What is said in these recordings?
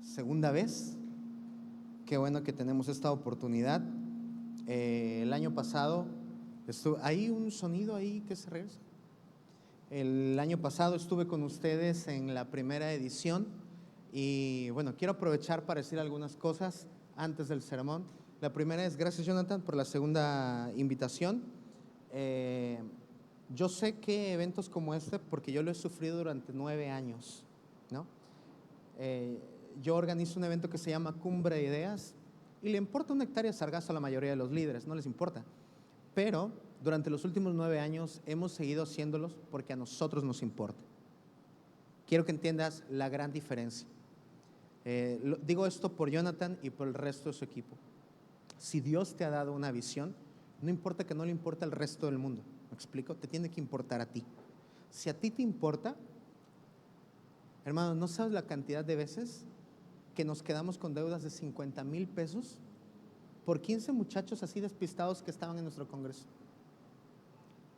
segunda vez. Qué bueno que tenemos esta oportunidad. El año pasado, ¿hay un sonido ahí que se regresa? El año pasado estuve con ustedes en la primera edición y bueno, quiero aprovechar para decir algunas cosas antes del sermón. La primera es, gracias Jonathan por la segunda invitación. Yo sé que eventos como este, porque yo lo he sufrido durante 9 años, ¿no? Yo organizo un evento que se llama Cumbre de Ideas y le importa una hectárea de sargazo a la mayoría de los líderes, no les importa. Pero durante los últimos 9 años hemos seguido haciéndolos porque a nosotros nos importa. Quiero que entiendas la gran diferencia. Digo esto por Jonathan y por el resto de su equipo. Si Dios te ha dado una visión, no importa que no le importe al resto del mundo. ¿Me explico? Te tiene que importar a ti. Si a ti te importa, hermano, ¿no sabes la cantidad de veces que nos quedamos con deudas de 50,000 pesos por 15 muchachos así despistados que estaban en nuestro congreso?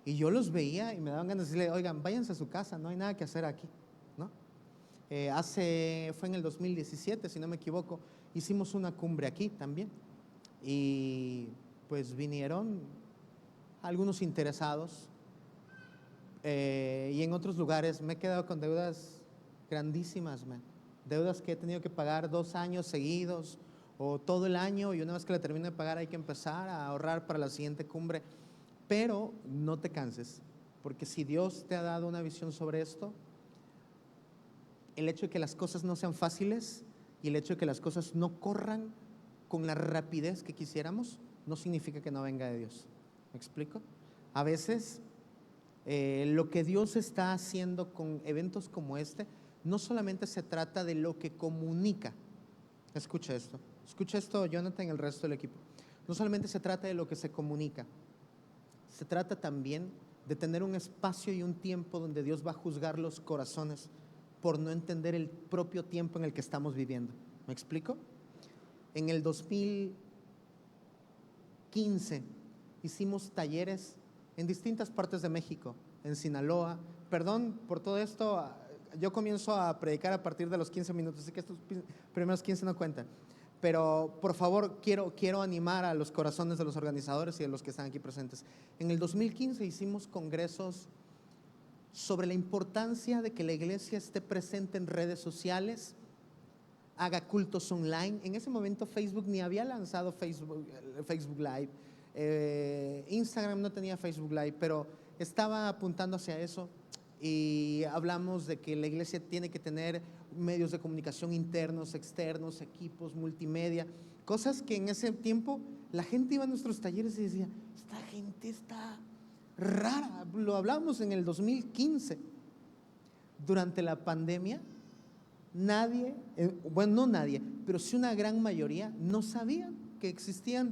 Y yo los veía y me daban ganas de decirle, oigan, váyanse a su casa, no hay nada que hacer aquí, ¿no? Fue en el 2017, si no me equivoco, hicimos una cumbre aquí también. Y pues vinieron algunos interesados y en otros lugares me he quedado con deudas grandísimas, man. Deudas que he tenido que pagar 2 años seguidos o todo el año, y una vez que la termino de pagar hay que empezar a ahorrar para la siguiente cumbre. Pero no te canses, porque si Dios te ha dado una visión sobre esto, el hecho de que las cosas no sean fáciles y el hecho de que las cosas no corran con la rapidez que quisiéramos, no significa que no venga de Dios. ¿Me explico? A veces lo que Dios está haciendo con eventos como este, no solamente se trata de lo que comunica. Escucha esto Jonathan y el resto del equipo. No solamente se trata de lo que se comunica, se trata también de tener un espacio y un tiempo donde Dios va a juzgar los corazones por no entender el propio tiempo en el que estamos viviendo. ¿Me explico? En el 2015 hicimos talleres en distintas partes de México, en Sinaloa. Perdón por todo esto, yo comienzo a predicar a partir de los 15 minutos, así que estos primeros 15 no cuentan. Pero por favor, quiero animar a los corazones de los organizadores y de los que están aquí presentes. En el 2015 hicimos congresos sobre la importancia de que la iglesia esté presente en redes sociales, haga cultos online. En ese momento Facebook ni había lanzado Facebook Live, Instagram no tenía Facebook Live, pero estaba apuntando hacia eso. Y hablamos de que la iglesia tiene que tener medios de comunicación internos, externos, equipos, multimedia, cosas que en ese tiempo la gente iba a nuestros talleres y decía, esta gente está rara. Lo hablamos en el 2015. Durante la pandemia, nadie, bueno, no nadie, pero sí una gran mayoría no sabía que existía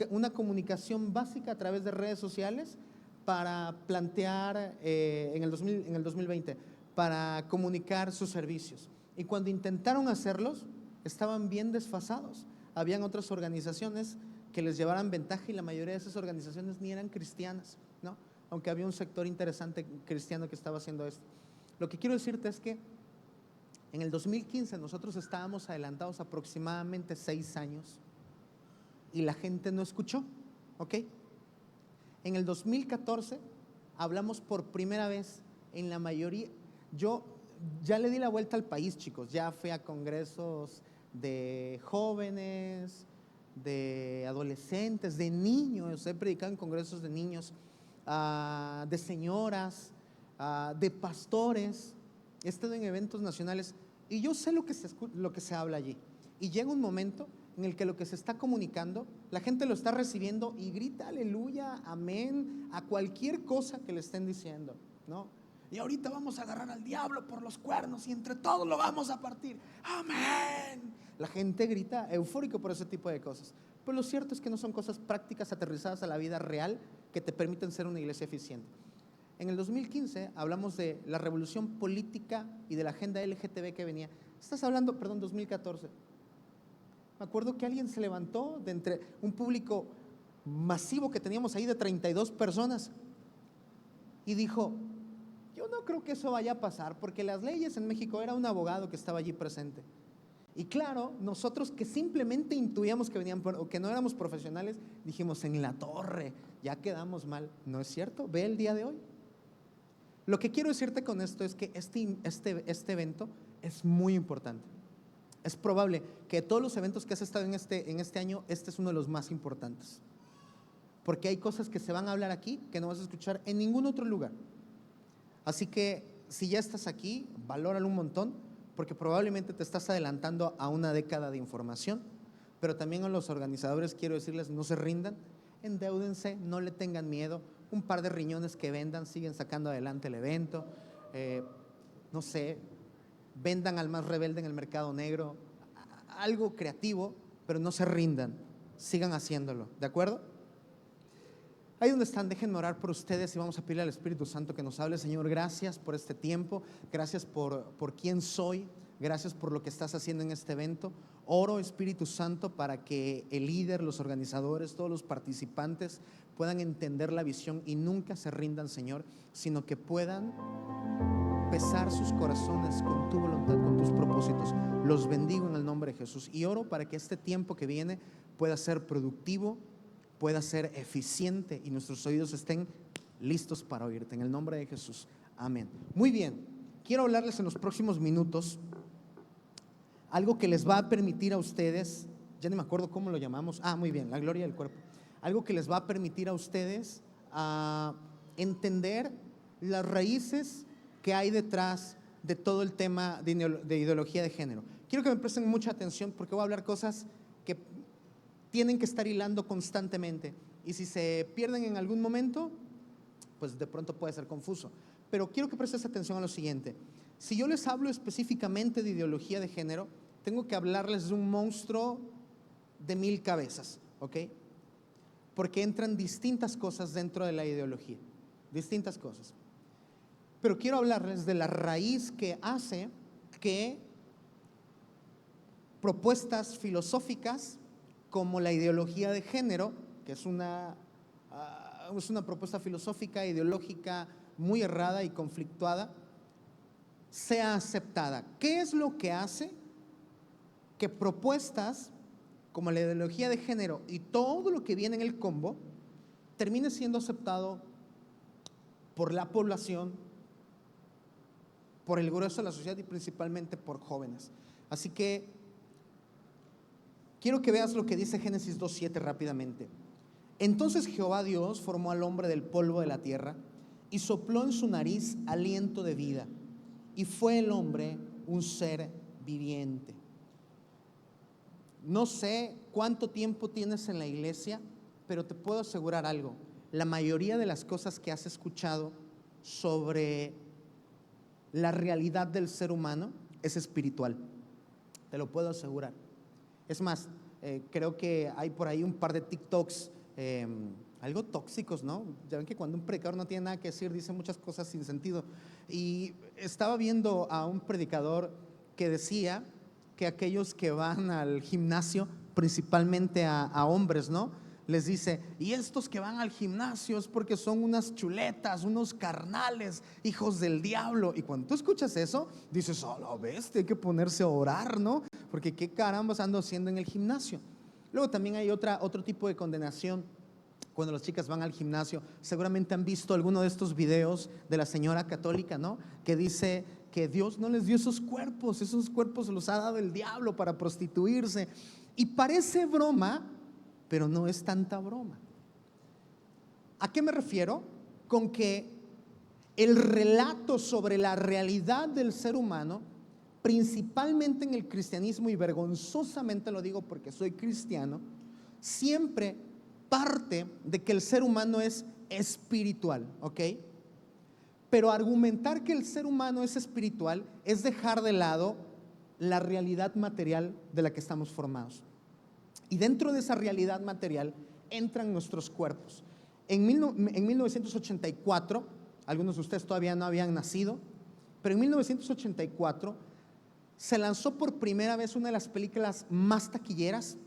una comunicación básica a través de redes sociales para plantear en el 2020, para comunicar sus servicios. Y cuando intentaron hacerlos, estaban bien desfasados. Habían otras organizaciones que les llevaran ventaja y la mayoría de esas organizaciones ni eran cristianas, ¿no? Aunque había un sector interesante cristiano que estaba haciendo esto. Lo que quiero decirte es que en el 2015 nosotros estábamos adelantados aproximadamente 6 años y la gente no escuchó, ¿ok? En el 2014 hablamos por primera vez en la mayoría. Yo ya le di la vuelta al país, chicos. Ya fui a congresos de jóvenes, de adolescentes, de niños. He predicado en congresos de niños, de señoras, de pastores. He estado en eventos nacionales y yo sé lo que se habla allí. Y llega un momento en el que lo que se está comunicando, la gente lo está recibiendo y grita aleluya, amén, a cualquier cosa que le estén diciendo, ¿no? Y ahorita vamos a agarrar al diablo por los cuernos y entre todos lo vamos a partir, amén. La gente grita eufórico por ese tipo de cosas. Pero lo cierto es que no son cosas prácticas aterrizadas a la vida real que te permiten ser una iglesia eficiente. En el 2015 hablamos de la revolución política y de la agenda LGTB que venía. Estás hablando, 2014. Me acuerdo que alguien se levantó de entre un público masivo que teníamos ahí de 32 personas y dijo, yo no creo que eso vaya a pasar, porque las leyes en México, era un abogado que estaba allí presente, Y claro, nosotros que simplemente intuíamos que venían o que no éramos profesionales, dijimos, en la torre, ya quedamos mal. No es cierto, ve el día de hoy. Lo que quiero decirte con esto es que este evento es muy importante. Es probable que de todos los eventos que has estado en este año, este es uno de los más importantes. Porque hay cosas que se van a hablar aquí que no vas a escuchar en ningún otro lugar. Así que si ya estás aquí, valóralo un montón, porque probablemente te estás adelantando a una década de información. Pero también a los organizadores quiero decirles, no se rindan, endeúdense, no le tengan miedo. Un par de riñones que vendan, siguen sacando adelante el evento. No sé, vendan al más rebelde en el mercado negro, algo creativo, pero no se rindan, sigan haciéndolo, ¿de acuerdo? Ahí donde están, déjenme orar por ustedes y vamos a pedirle al Espíritu Santo que nos hable. Señor, gracias por este tiempo, gracias por quién soy, gracias por lo que estás haciendo en este evento. Oro, Espíritu Santo, para que el líder, los organizadores, todos los participantes puedan entender la visión y nunca se rindan, Señor, sino que puedan pesar sus corazones con tu voluntad, con tus propósitos. Los bendigo en el nombre de Jesús y oro para que este tiempo que viene pueda ser productivo, pueda ser eficiente y nuestros oídos estén listos para oírte. En el nombre de Jesús, amén. Muy bien, quiero hablarles en los próximos minutos algo que les va a permitir a ustedes, ya ni me acuerdo cómo lo llamamos, muy bien, la gloria del cuerpo. Algo que les va a permitir a ustedes entender las raíces que hay detrás de todo el tema de ideología de género. Quiero que me presten mucha atención porque voy a hablar cosas que tienen que estar hilando constantemente y si se pierden en algún momento, pues de pronto puede ser confuso. Pero quiero que prestes atención a lo siguiente. Si yo les hablo específicamente de ideología de género, tengo que hablarles de un monstruo de 1000 cabezas, ¿ok? Porque entran distintas cosas dentro de la ideología, distintas cosas. Pero quiero hablarles de la raíz que hace que propuestas filosóficas como la ideología de género, que es una propuesta filosófica, ideológica muy errada y conflictuada, sea aceptada. ¿Qué es lo que hace que propuestas como la ideología de género y todo lo que viene en el combo termine siendo aceptado por la población, por el grueso de la sociedad y principalmente por jóvenes? Así que quiero que veas lo que dice Génesis 2:7 rápidamente. Entonces Jehová Dios formó al hombre del polvo de la tierra y sopló en su nariz aliento de vida, y fue el hombre un ser viviente. No sé cuánto tiempo tienes en la iglesia, pero te puedo asegurar algo: la mayoría de las cosas que has escuchado sobre la realidad del ser humano es espiritual, te lo puedo asegurar. Es más, creo que hay por ahí un par de TikToks algo tóxicos, ¿no? Ya ven que cuando un predicador no tiene nada que decir, dice muchas cosas sin sentido. Y estaba viendo a un predicador que decía que aquellos que van al gimnasio, principalmente a hombres, ¿no?, les dice: y estos que van al gimnasio es porque son unas chuletas, unos carnales, hijos del diablo. Y cuando tú escuchas eso, dices: oh, la bestia, hay que ponerse a orar, ¿no? Porque qué carambas ando haciendo en el gimnasio. Luego también hay otro tipo de condenación cuando las chicas van al gimnasio. Seguramente han visto alguno de estos videos de la señora católica, ¿no?, que dice que Dios no les dio esos cuerpos se los ha dado el diablo para prostituirse. Y parece broma, pero no es tanta broma. ¿A qué me refiero? Con que el relato sobre la realidad del ser humano, principalmente en el cristianismo, y vergonzosamente lo digo porque soy cristiano, siempre parte de que el ser humano es espiritual, ¿ok? Pero argumentar que el ser humano es espiritual es dejar de lado la realidad material de la que estamos formados. Y dentro de esa realidad material entran nuestros cuerpos. En 1984, algunos de ustedes todavía no habían nacido, pero en 1984 se lanzó por primera vez una de las películas más taquilleras,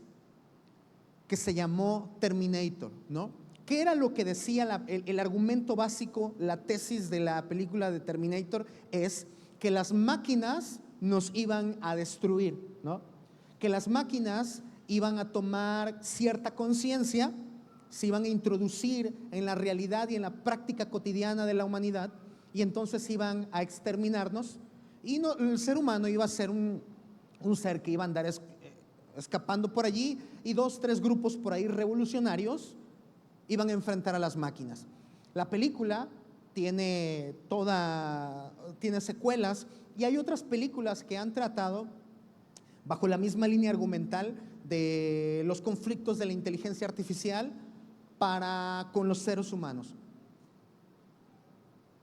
que se llamó Terminator, ¿no? ¿Qué era lo que decía el argumento básico, la tesis de la película de Terminator? Es que las máquinas nos iban a destruir, ¿no? que las máquinas iban a tomar cierta conciencia, se iban a introducir en la realidad y en la práctica cotidiana de la humanidad, y entonces iban a exterminarnos, y no, el ser humano iba a ser un ser que iba a andar escapando por allí, y 2, 3 grupos por ahí revolucionarios iban a enfrentar a las máquinas. La película tiene secuelas, y hay otras películas que han tratado bajo la misma línea argumental de los conflictos de la inteligencia artificial con los seres humanos.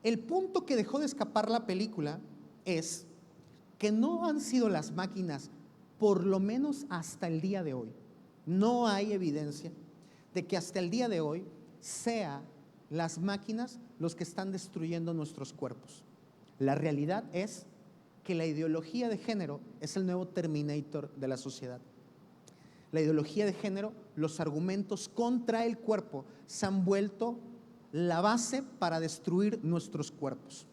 El punto que dejó de escapar la película es que no han sido las máquinas, por lo menos hasta el día de hoy. No hay evidencia de que hasta el día de hoy sea las máquinas los que están destruyendo nuestros cuerpos. La realidad es que la ideología de género es el nuevo Terminator de la sociedad. La ideología de género, los argumentos contra el cuerpo se han vuelto la base para destruir nuestros cuerpos.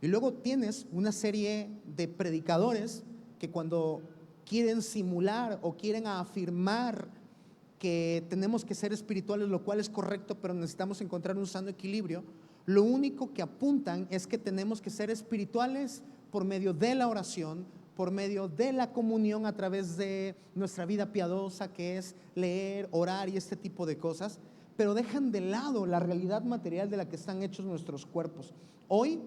Y luego tienes una serie de predicadores que cuando quieren simular o quieren afirmar que tenemos que ser espirituales, lo cual es correcto, pero necesitamos encontrar un sano equilibrio, lo único que apuntan es que tenemos que ser espirituales por medio de la oración, por medio de la comunión a través de nuestra vida piadosa, que es leer, orar y este tipo de cosas, pero dejan de lado la realidad material de la que están hechos nuestros cuerpos. Hoy,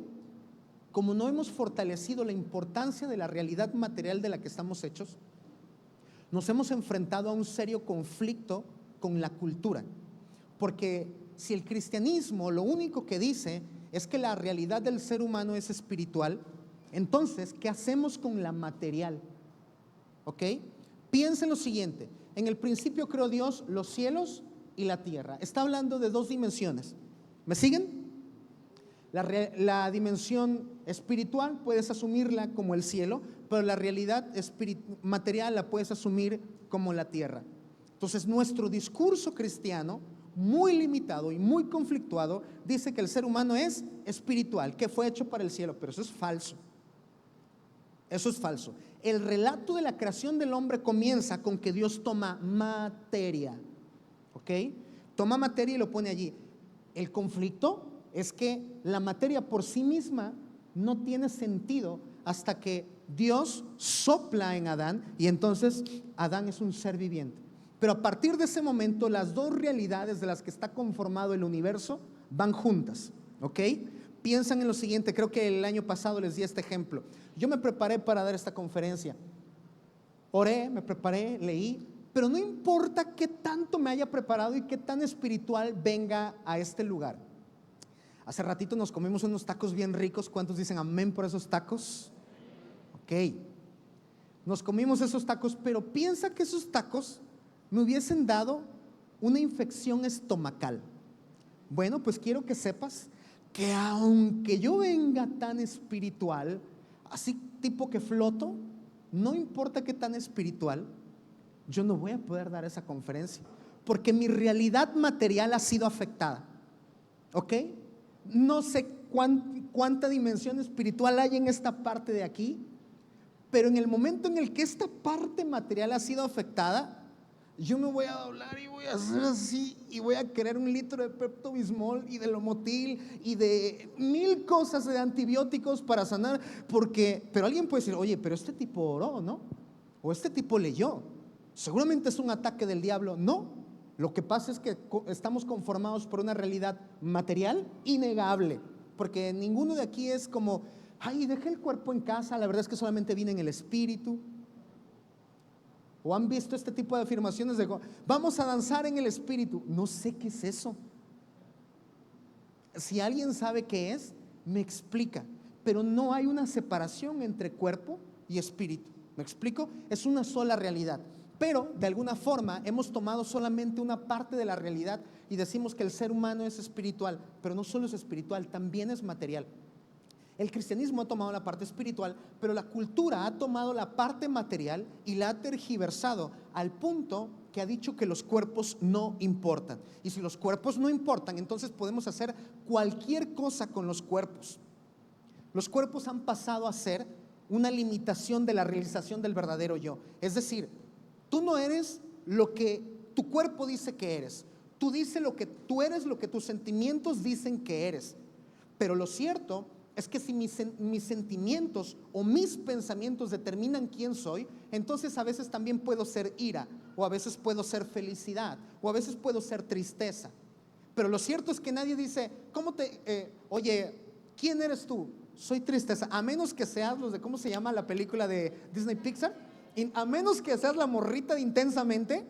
como no hemos fortalecido la importancia de la realidad material de la que estamos hechos, nos hemos enfrentado a un serio conflicto con la cultura, porque si el cristianismo lo único que dice es que la realidad del ser humano es espiritual, entonces, ¿qué hacemos con la material? ¿Ok? Piensen lo siguiente: en el principio creó Dios los cielos y la tierra. Está hablando de 2 dimensiones. ¿Me siguen? La dimensión espiritual puedes asumirla como el cielo, pero la realidad material la puedes asumir como la tierra. Entonces, nuestro discurso cristiano, muy limitado y muy conflictuado, dice que el ser humano es espiritual, que fue hecho para el cielo, pero eso es falso. Eso es falso. El relato de la creación del hombre comienza con que Dios toma materia, ¿ok? Toma materia y lo pone allí. El conflicto es que la materia por sí misma no tiene sentido hasta que Dios sopla en Adán, y entonces Adán es un ser viviente. Pero a partir de ese momento, las 2 realidades de las que está conformado el universo van juntas, ¿ok? Piensan en lo siguiente, creo que el año pasado les di este ejemplo. Yo me preparé para dar esta conferencia, oré, me preparé, leí, pero no importa qué tanto me haya preparado y qué tan espiritual venga a este lugar. Hace ratito nos comimos unos tacos bien ricos. ¿Cuántos dicen amén por esos tacos? Ok, nos comimos esos tacos, pero piensa que esos tacos me hubiesen dado una infección estomacal. Bueno, pues quiero que sepas que aunque yo venga tan espiritual, así tipo que floto, no importa qué tan espiritual, yo no voy a poder dar esa conferencia, porque mi realidad material ha sido afectada. ¿Ok? No sé cuánta dimensión espiritual hay en esta parte de aquí, pero en el momento en el que esta parte material ha sido afectada, yo me voy a doblar y voy a hacer así, y voy a querer 1 litro de Pepto-Bismol y de Lomotil y de 1000 cosas de antibióticos para sanar, pero alguien puede decir, oye, pero este tipo oró, ¿no? O este tipo leyó, seguramente es un ataque del diablo. No, lo que pasa es que estamos conformados por una realidad material innegable, porque ninguno de aquí es como, ay, dejé el cuerpo en casa, la verdad es que solamente vine en el espíritu. ¿O han visto este tipo de afirmaciones de vamos a danzar en el espíritu? No sé qué es eso. Si alguien sabe qué es, me explica. Pero no hay una separación entre cuerpo y espíritu. ¿Me explico? Es una sola realidad. Pero de alguna forma hemos tomado solamente una parte de la realidad y decimos que el ser humano es espiritual, pero no solo es espiritual, también es material. El cristianismo ha tomado la parte espiritual, pero la cultura ha tomado la parte material y la ha tergiversado al punto que ha dicho que los cuerpos no importan. Y si los cuerpos no importan, entonces podemos hacer cualquier cosa con los cuerpos. Los cuerpos han pasado a ser una limitación de la realización del verdadero yo. Es decir, tú no eres lo que tu cuerpo dice que eres. Tú eres lo que tus sentimientos dicen que eres. Pero lo cierto es que si mis sentimientos o mis pensamientos determinan quién soy, entonces a veces también puedo ser ira, o a veces puedo ser felicidad, o a veces puedo ser tristeza. Pero lo cierto es que nadie dice, oye, ¿quién eres tú? Soy tristeza. A menos que seas los de, ¿cómo se llama la película de Disney Pixar? Y a menos que seas la morrita de Intensamente,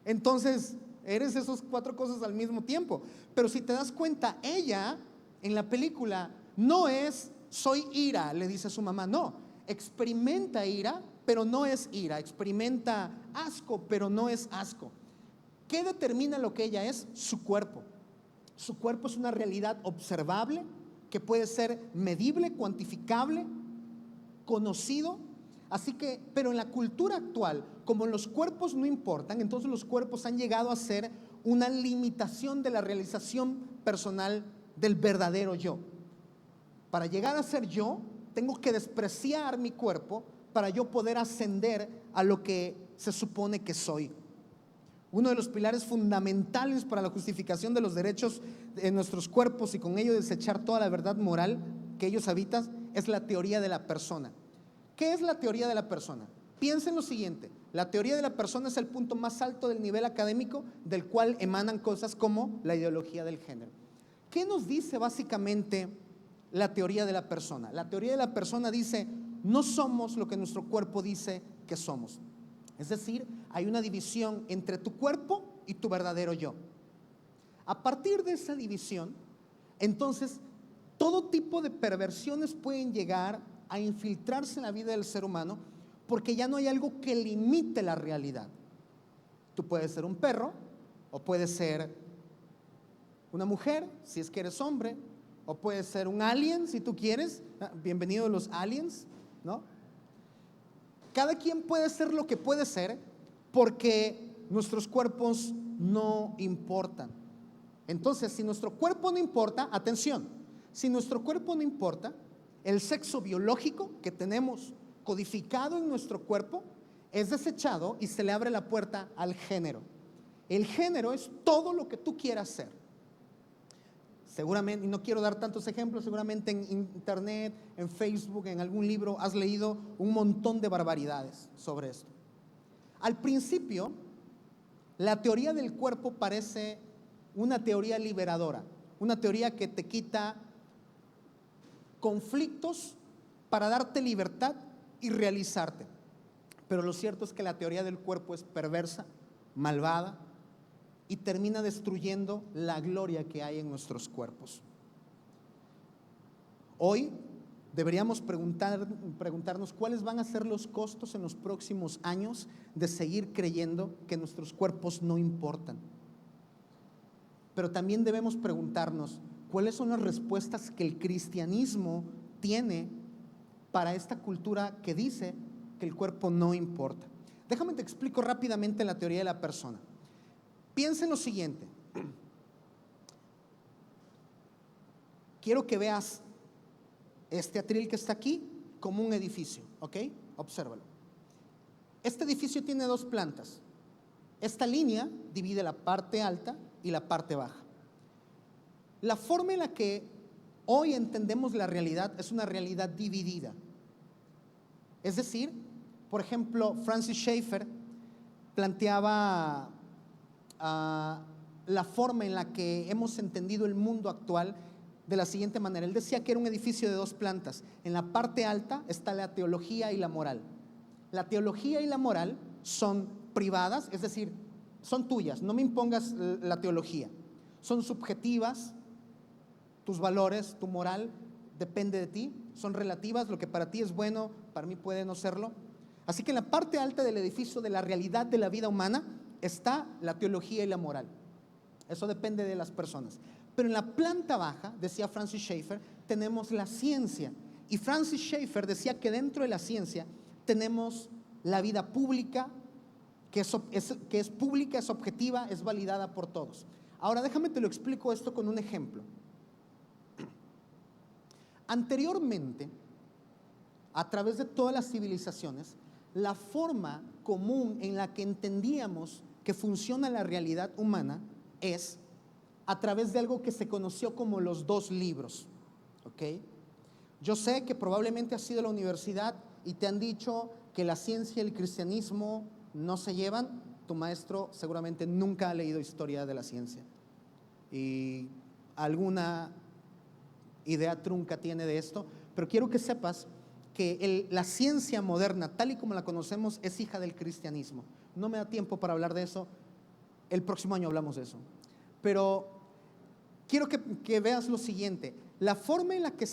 entonces eres esas 4 cosas al mismo tiempo. Pero si te das cuenta, ella en la película no es soy ira, le dice a su mamá. No, experimenta ira, pero no es ira. Experimenta asco, pero no es asco. ¿Qué determina lo que ella es? Su cuerpo. Su cuerpo es una realidad observable que puede ser medible, cuantificable, conocido. Así que, pero en la cultura actual, como los cuerpos no importan, entonces los cuerpos han llegado a ser una limitación de la realización personal del verdadero yo. Para llegar a ser yo, tengo que despreciar mi cuerpo para yo poder ascender a lo que se supone que soy. Uno de los pilares fundamentales para la justificación de los derechos de nuestros cuerpos y con ello desechar toda la verdad moral que ellos habitan es la teoría de la persona. ¿Qué es la teoría de la persona? Piensa en lo siguiente: la teoría de la persona es el punto más alto del nivel académico, del cual emanan cosas como la ideología del género. ¿Qué nos dice básicamente la teoría de la persona? La teoría de la persona dice: no somos lo que nuestro cuerpo dice que somos. Es decir, hay una división entre tu cuerpo y tu verdadero yo. A partir de esa división, entonces, todo tipo de perversiones pueden llegar a infiltrarse en la vida del ser humano, porque ya no hay algo que limite la realidad. Tú puedes ser un perro, o puedes ser una mujer, si es que eres hombre, o puedes ser un alien, si tú quieres. Bienvenidos los aliens, ¿no? Cada quien puede ser lo que puede ser, porque nuestros cuerpos no importan. Entonces, si nuestro cuerpo no importa, atención, si nuestro cuerpo no importa, el sexo biológico que tenemos codificado en nuestro cuerpo es desechado y se le abre la puerta al género. El género es todo lo que tú quieras ser. Seguramente, y no quiero dar tantos ejemplos, seguramente en internet, en Facebook, en algún libro has leído un montón de barbaridades sobre esto. Al principio, la teoría del cuerpo parece una teoría liberadora, una teoría que te quita conflictos para darte libertad y realizarte. Pero lo cierto es que la teoría del cuerpo es perversa, malvada, y termina destruyendo la gloria que hay en nuestros cuerpos. Hoy deberíamos preguntarnos cuáles van a ser los costos en los próximos años de seguir creyendo que nuestros cuerpos no importan. Pero también debemos preguntarnos cuáles son las respuestas que el cristianismo tiene para esta cultura que dice que el cuerpo no importa. Déjame te explico rápidamente la teoría de la persona. Piensa en lo siguiente. Quiero que veas este atril que está aquí como un edificio, ¿ok? Obsérvalo. Este edificio tiene 2 plantas. Esta línea divide la parte alta y la parte baja. La forma en la que hoy entendemos la realidad es una realidad dividida. Es decir, por ejemplo, Francis Schaeffer planteaba la forma en la que hemos entendido el mundo actual de la siguiente manera. Él decía que era un edificio de 2 plantas. En la parte alta está la teología y la moral. La teología y la moral son privadas, es decir, son tuyas, no me impongas la teología. Son subjetivas, tus valores, tu moral depende de ti, son relativas, lo que para ti es bueno, para mí puede no serlo. Así que en la parte alta del edificio de la realidad de la vida humana está la teología y la moral. Eso depende de las personas. Pero en la planta baja, decía Francis Schaeffer, tenemos la ciencia. Y Francis Schaeffer decía que dentro de la ciencia tenemos la vida pública, que es pública, es objetiva, es validada por todos. Ahora déjame te lo explico esto con un ejemplo. Anteriormente, a través de todas las civilizaciones, la forma común en la que entendíamos que funciona la realidad humana es a través de algo que se conoció como los dos libros, ¿ok? Yo sé que probablemente has ido a la universidad y te han dicho que la ciencia y el cristianismo no se llevan. Tu maestro seguramente nunca ha leído historia de la ciencia y alguna idea trunca tiene de esto, pero quiero que sepas que la ciencia moderna, tal y como la conocemos, es hija del cristianismo. No me da tiempo para hablar de eso, el próximo año hablamos de eso, pero quiero que veas lo siguiente. La forma en la que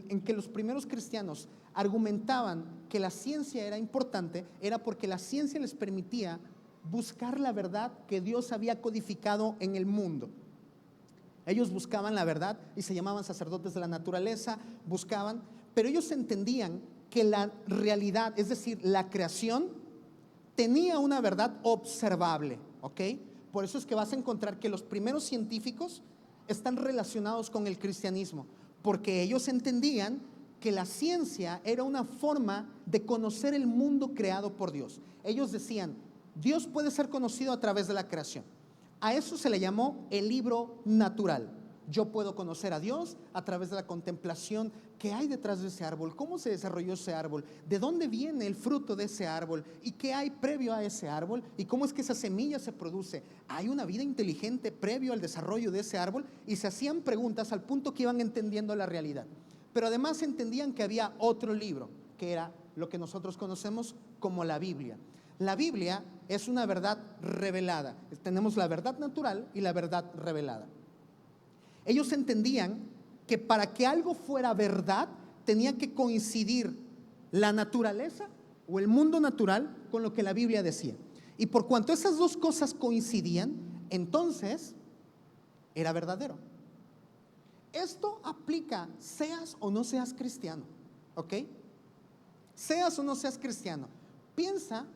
en que los primeros cristianos argumentaban que la ciencia era importante era porque la ciencia les permitía buscar la verdad que Dios había codificado en el mundo. Ellos buscaban la verdad y se llamaban sacerdotes de la naturaleza, pero ellos entendían que la realidad, es decir, la creación, tenía una verdad observable, ¿ok? Por eso es que vas a encontrar que los primeros científicos están relacionados con el cristianismo, porque ellos entendían que la ciencia era una forma de conocer el mundo creado por Dios. Ellos decían, Dios puede ser conocido a través de la creación. A eso se le llamó el libro natural. Yo puedo conocer a Dios a través de la contemplación. ¿Qué hay detrás de ese árbol? ¿Cómo se desarrolló ese árbol? ¿De dónde viene el fruto de ese árbol? ¿Y qué hay previo a ese árbol? ¿Y cómo es que esa semilla se produce? ¿Hay una vida inteligente previo al desarrollo de ese árbol? Y se hacían preguntas al punto que iban entendiendo la realidad. Pero además entendían que había otro libro, que era lo que nosotros conocemos como la Biblia. La Biblia es una verdad revelada. Tenemos la verdad natural y la verdad revelada. Ellos entendían que para que algo fuera verdad tenía que coincidir la naturaleza o el mundo natural con lo que la Biblia decía. Y por cuanto esas dos cosas coincidían, entonces era verdadero. Esto aplica seas o no seas cristiano, ¿ok? Seas o no seas cristiano. Piensa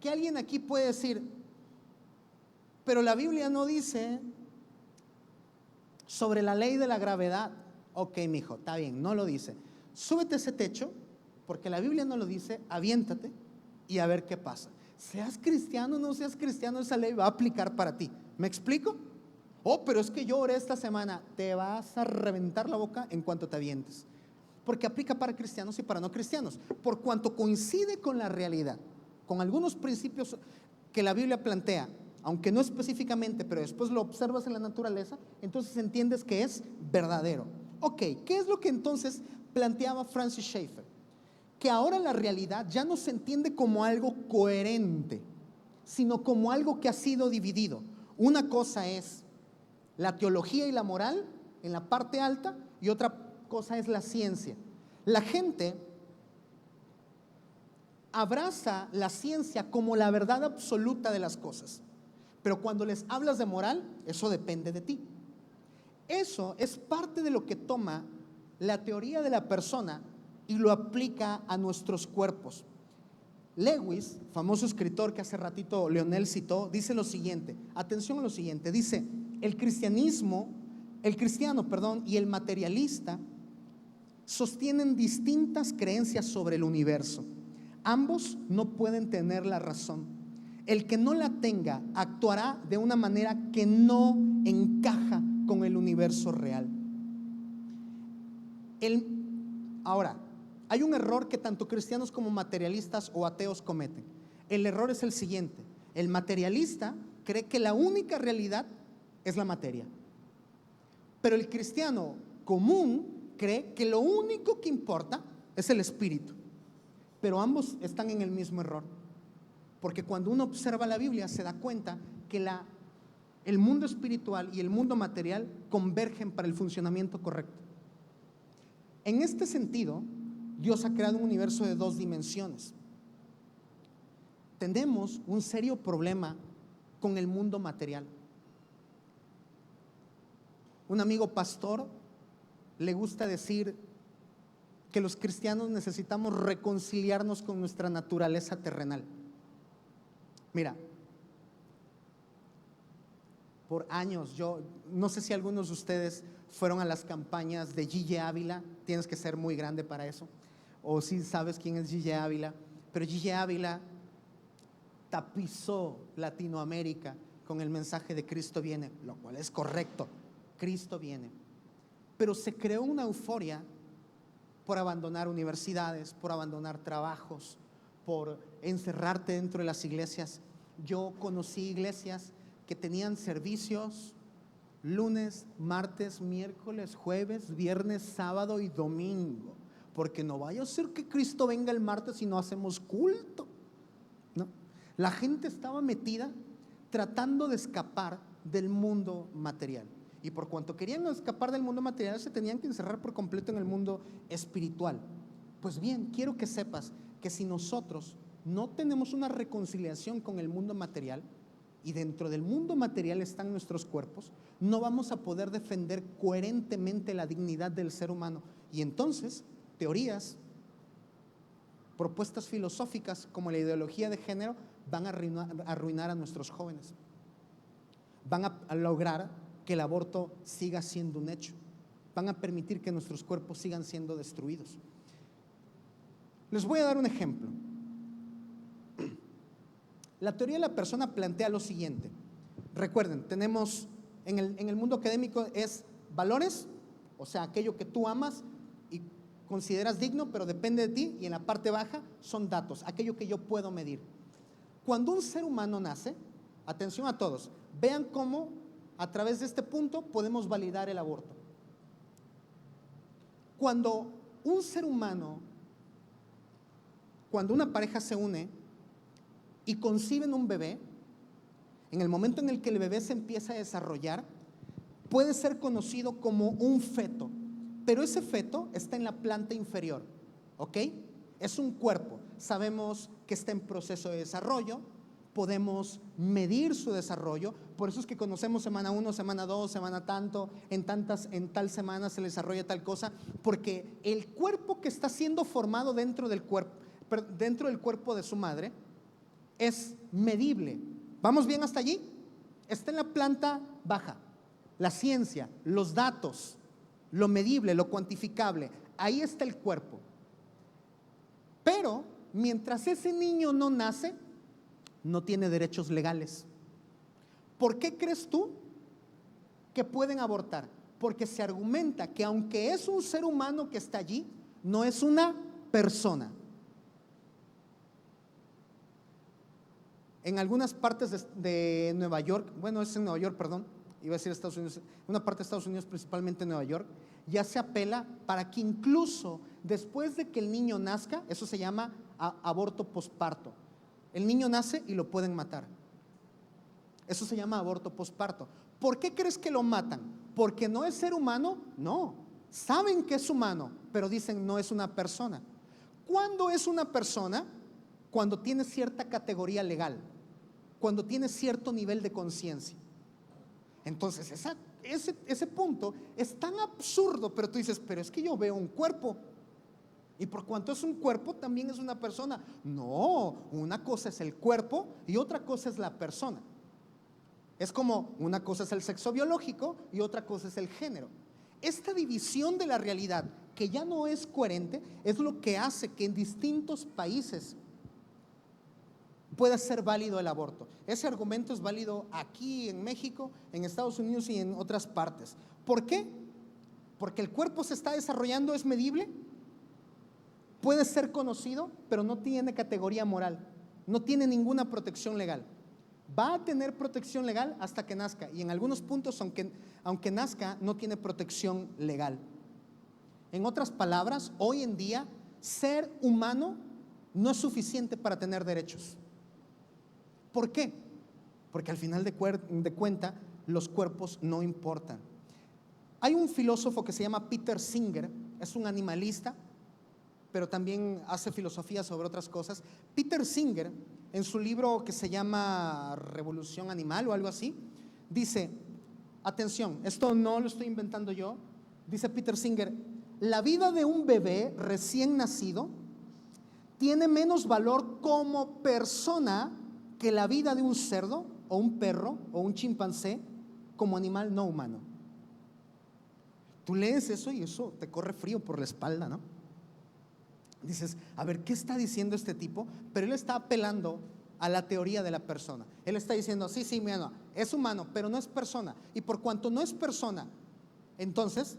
que alguien aquí puede decir, pero la Biblia no dice sobre la ley de la gravedad. Ok, mijo, está bien, no lo dice. Súbete a ese techo, porque la Biblia no lo dice, aviéntate y a ver qué pasa. Seas cristiano o no seas cristiano, esa ley va a aplicar para ti. ¿Me explico? Oh, pero es que yo oré esta semana. Te vas a reventar la boca en cuanto te avientes, porque aplica para cristianos y para no cristianos, por cuanto coincide con la realidad, con algunos principios que la Biblia plantea, aunque no específicamente, pero después lo observas en la naturaleza, entonces entiendes que es verdadero. Ok, ¿qué es lo que entonces planteaba Francis Schaeffer? Que ahora la realidad ya no se entiende como algo coherente, sino como algo que ha sido dividido. Una cosa es la teología y la moral en la parte alta y otra cosa es la ciencia. La gente abraza la ciencia como la verdad absoluta de las cosas, pero cuando les hablas de moral, eso depende de ti. Eso es parte de lo que toma la teoría de la persona y lo aplica a nuestros cuerpos. Lewis, famoso escritor que hace ratito Leonel citó, dice lo siguiente, atención a lo siguiente, dice, el cristiano, y el materialista sostienen distintas creencias sobre el universo. Ambos no pueden tener la razón. El que no la tenga actuará de una manera que no encaja con el universo real. Ahora, hay un error que tanto cristianos como materialistas o ateos cometen. El error es el siguiente: el materialista cree que la única realidad es la materia, pero el cristiano común cree que lo único que importa es el espíritu. Pero ambos están en el mismo error, porque cuando uno observa la Biblia se da cuenta que el mundo espiritual y el mundo material convergen para el funcionamiento correcto. En este sentido, Dios ha creado un universo de dos dimensiones. Tenemos un serio problema con el mundo material. Un amigo pastor le gusta decir que los cristianos necesitamos reconciliarnos con nuestra naturaleza terrenal. Mira, por años, yo no sé si algunos de ustedes fueron a las campañas de Gille Ávila, tienes que ser muy grande para eso. o si sabes quién es Gigi Ávila, pero Gigi Ávila tapizó Latinoamérica con el mensaje de Cristo viene, lo cual es correcto, Cristo viene. Pero se creó una euforia por abandonar universidades, por abandonar trabajos, por encerrarte dentro de las iglesias. Yo conocí iglesias que tenían servicios lunes, martes, miércoles, jueves, viernes, sábado y domingo, porque no vaya a ser que Cristo venga el martes y no hacemos culto, ¿no? La gente estaba metida tratando de escapar del mundo material, y por cuanto querían escapar del mundo material, se tenían que encerrar por completo en el mundo espiritual. Pues bien, quiero que sepas que si nosotros no tenemos una reconciliación con el mundo material, y dentro del mundo material están nuestros cuerpos, no vamos a poder defender coherentemente la dignidad del ser humano. Y entonces, teorías, propuestas filosóficas como la ideología de género van a arruinar a nuestros jóvenes. Van a lograr que el aborto siga siendo un hecho. Van a permitir que nuestros cuerpos sigan siendo destruidos. Les voy a dar un ejemplo. La teoría de la persona plantea lo siguiente. Recuerden, tenemos en el mundo académico es valores, o sea, aquello que tú amas y consideras digno, pero depende de ti, y en la parte baja son datos, aquello que yo puedo medir. Cuando un ser humano nace, atención a todos, vean cómo a través de este punto podemos validar el aborto. Cuando un ser humano, cuando una pareja se une y conciben un bebé, en el momento en el que el bebé se empieza a desarrollar, puede ser conocido como un feto, pero ese feto está en la planta inferior, ¿ok? Es un cuerpo, sabemos que está en proceso de desarrollo, podemos medir su desarrollo, por eso es que conocemos semana 1, semana 2, semana tanto, en tal semana se desarrolla tal cosa, porque el cuerpo que está siendo formado dentro del cuerpo de su madre es medible. ¿Vamos bien hasta allí? Está en la planta baja, la ciencia, los datos, lo medible, lo cuantificable, ahí está el cuerpo. Pero mientras ese niño no nace, no tiene derechos legales. ¿Por qué crees tú que pueden abortar? Porque se argumenta que aunque es un ser humano que está allí, no es una persona. En algunas partes de Nueva York, bueno, es en Nueva York, perdón, iba a decir Estados Unidos, una parte de Estados Unidos, principalmente Nueva York, ya se apela para que incluso después de que el niño nazca, eso se llama aborto posparto. El niño nace y lo pueden matar. Eso se llama aborto posparto. ¿Por qué crees que lo matan? ¿Porque no es ser humano? No, saben que es humano, pero dicen no es una persona. ¿Cuándo es una persona? Cuando tiene cierta categoría legal, cuando tiene cierto nivel de conciencia. Entonces ese punto es tan absurdo, pero tú dices, pero es que yo veo un cuerpo, y por cuanto es un cuerpo también es una persona. No, una cosa es el cuerpo y otra cosa es la persona. Es como una cosa es el sexo biológico y otra cosa es el género. Esta división de la realidad, que ya no es coherente, es lo que hace que en distintos países pueda ser válido el aborto. Ese argumento es válido aquí en México, en Estados Unidos y en otras partes. ¿Por qué? Porque el cuerpo se está desarrollando, es medible, puede ser conocido, pero no tiene categoría moral, no tiene ninguna protección legal. Va a tener protección legal hasta que nazca, y en algunos puntos, aunque nazca, no tiene protección legal. En otras palabras, hoy en día, ser humano no es suficiente para tener derechos. ¿Por qué? Porque al final de cuentas, los cuerpos no importan. Hay un filósofo que se llama Peter Singer, es un animalista, pero también hace filosofía sobre otras cosas. Peter Singer, en su libro que se llama Revolución Animal o algo así, dice, atención, esto no lo estoy inventando yo, dice Peter Singer, la vida de un bebé recién nacido tiene menos valor como persona que la vida de un cerdo o un perro o un chimpancé como animal no humano. Tú lees eso y eso te corre frío por la espalda, ¿no? Dices, a ver, ¿qué está diciendo este tipo? Pero él está apelando a la teoría de la persona. Él está diciendo, sí, mira, es humano, pero no es persona. Y por cuanto no es persona, entonces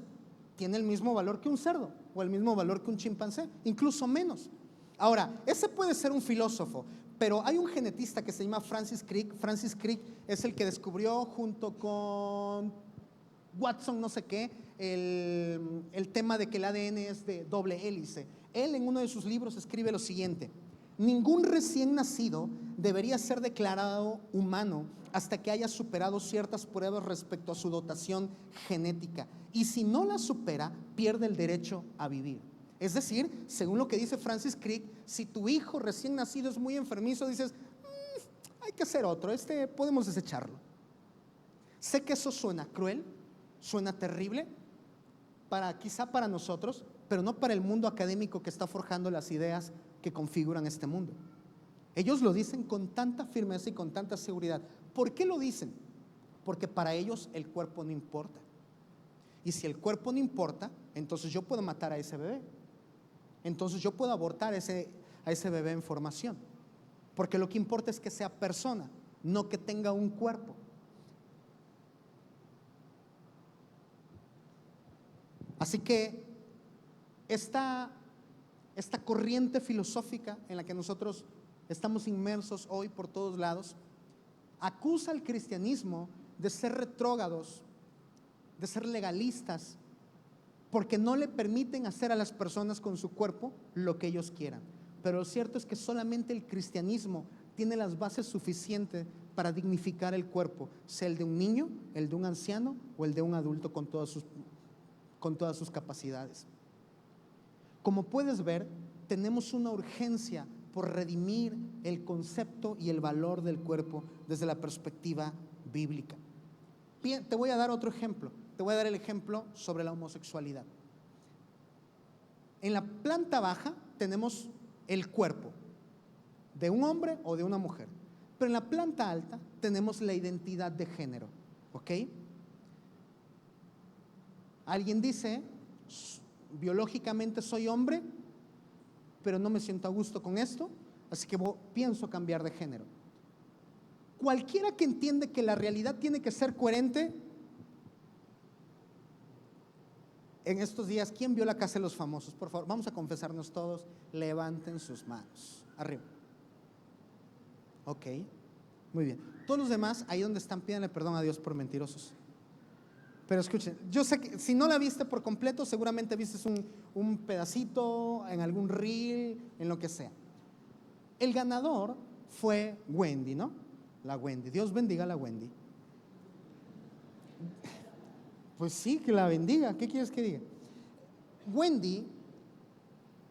tiene el mismo valor que un cerdo o el mismo valor que un chimpancé, incluso menos. Ahora, ese puede ser un filósofo, pero hay un genetista que se llama Francis Crick. Francis Crick es el que descubrió junto con Watson no sé qué, el tema de que el ADN es de doble hélice. Él en uno de sus libros escribe lo siguiente: ningún recién nacido debería ser declarado humano hasta que haya superado ciertas pruebas respecto a su dotación genética, y si no la supera, pierde el derecho a vivir. Es decir, según lo que dice Francis Crick, si tu hijo recién nacido es muy enfermizo, dices, hay que hacer otro, podemos desecharlo. Sé que eso suena cruel, suena terrible, quizá para nosotros, pero no para el mundo académico que está forjando las ideas que configuran este mundo. Ellos lo dicen con tanta firmeza y con tanta seguridad. ¿Por qué lo dicen? Porque para ellos el cuerpo no importa. Y si el cuerpo no importa, entonces yo puedo matar a ese bebé. Entonces yo puedo abortar a ese bebé en formación. Porque lo que importa es que sea persona, no que tenga un cuerpo. Así que esta corriente filosófica en la que nosotros estamos inmersos hoy por todos lados, acusa al cristianismo de ser retrógrados, de ser legalistas, porque no le permiten hacer a las personas con su cuerpo lo que ellos quieran. Pero lo cierto es que solamente el cristianismo tiene las bases suficientes para dignificar el cuerpo, sea el de un niño, el de un anciano o el de un adulto con todas sus capacidades. Como puedes ver, tenemos una urgencia por redimir el concepto y el valor del cuerpo desde la perspectiva bíblica. Bien, te voy a dar otro ejemplo. Te voy a dar el ejemplo sobre la homosexualidad. En la planta baja tenemos el cuerpo de un hombre o de una mujer, pero en la planta alta tenemos la identidad de género, ¿ok? Alguien dice, biológicamente soy hombre, pero no me siento a gusto con esto, así que pienso cambiar de género. Cualquiera que entiende que la realidad tiene que ser coherente, en estos días, ¿quién vio La Casa de los Famosos? Por favor, vamos a confesarnos todos, levanten sus manos, arriba. Ok, muy bien. Todos los demás, ahí donde están, pídanle perdón a Dios por mentirosos. Pero escuchen, yo sé que si no la viste por completo, seguramente viste un pedacito en algún reel, en lo que sea. El ganador fue Wendy, ¿no? La Wendy, Dios bendiga a la Wendy. Pues sí, que la bendiga, ¿qué quieres que diga? Wendy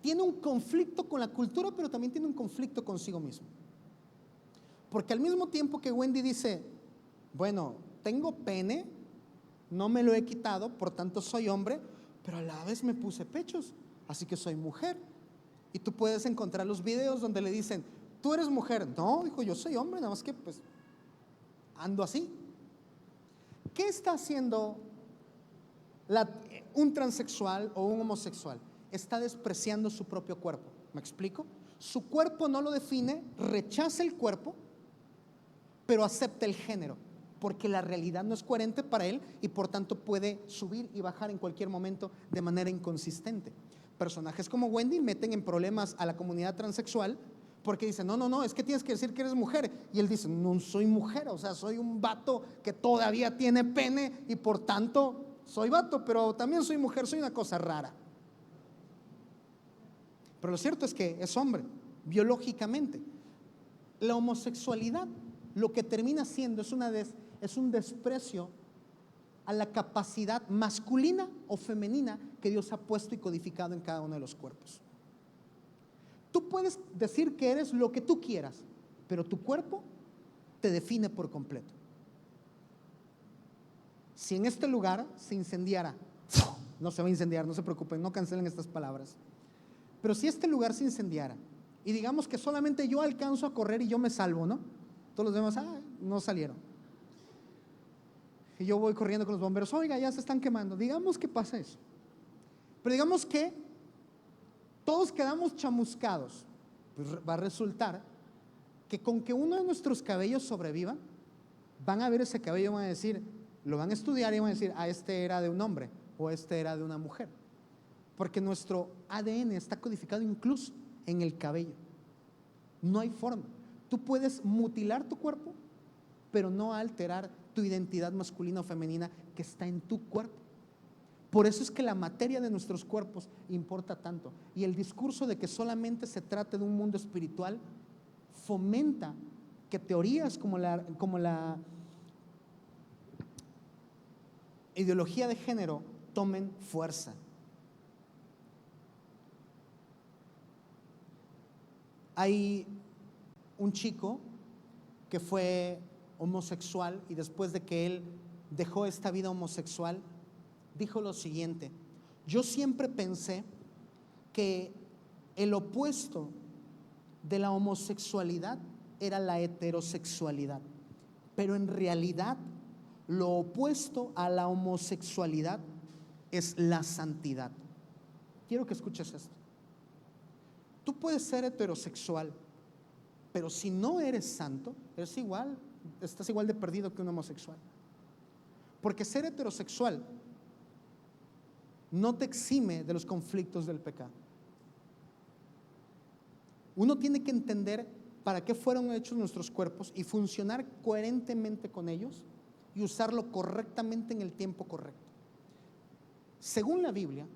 tiene un conflicto con la cultura, pero también tiene un conflicto consigo mismo. Porque al mismo tiempo que Wendy dice, bueno, tengo pene, no me lo he quitado, por tanto soy hombre, pero a la vez me puse pechos, así que soy mujer. Y tú puedes encontrar los videos donde le dicen, tú eres mujer. No, dijo, yo soy hombre, nada más que pues ando así. ¿Qué está haciendo un transexual o un homosexual? Está despreciando su propio cuerpo. ¿Me explico? Su cuerpo no lo define, rechaza el cuerpo, pero acepta el género, porque la realidad no es coherente para él y por tanto puede subir y bajar en cualquier momento de manera inconsistente. Personajes como Wendy meten en problemas a la comunidad transexual porque dicen, no, es que tienes que decir que eres mujer. Y él dice, no soy mujer, o sea, soy un vato que todavía tiene pene y por tanto soy vato, pero también soy mujer, soy una cosa rara. Pero lo cierto es que es hombre, biológicamente. La homosexualidad lo que termina siendo es un desprecio a la capacidad masculina o femenina que Dios ha puesto y codificado en cada uno de los cuerpos. Tú puedes decir que eres lo que tú quieras, pero tu cuerpo te define por completo. Si en este lugar se incendiara, no se va a incendiar, no se preocupen, no cancelen estas palabras, pero si este lugar se incendiara y digamos que solamente yo alcanzo a correr y yo me salvo, ¿no? Todos los demás, no salieron. Y yo voy corriendo con los bomberos, oiga, ya se están quemando. Digamos que pasa eso. Pero digamos que todos quedamos chamuscados, pues va a resultar que con que uno de nuestros cabellos sobreviva, van a ver ese cabello y van a decir, lo van a estudiar y van a decir, este era de un hombre o este era de una mujer, porque nuestro ADN está codificado incluso en el cabello. No hay forma. Tú puedes mutilar tu cuerpo, pero no alterar tu identidad masculina o femenina que está en tu cuerpo. Por eso es que la materia de nuestros cuerpos importa tanto. Y el discurso de que solamente se trate de un mundo espiritual fomenta que teorías como la ideología de género tomen fuerza. Hay un chico que fue homosexual y después de que él dejó esta vida homosexual, dijo lo siguiente: yo siempre pensé que el opuesto de la homosexualidad era la heterosexualidad, pero en realidad lo opuesto a la homosexualidad es la santidad. Quiero que escuches esto. Tú puedes ser heterosexual, pero si no eres santo, estás igual de perdido que un homosexual. Porque ser heterosexual no te exime de los conflictos del pecado. Uno tiene que entender para qué fueron hechos nuestros cuerpos y funcionar coherentemente con ellos y usarlo correctamente en el tiempo correcto. Según la Biblia,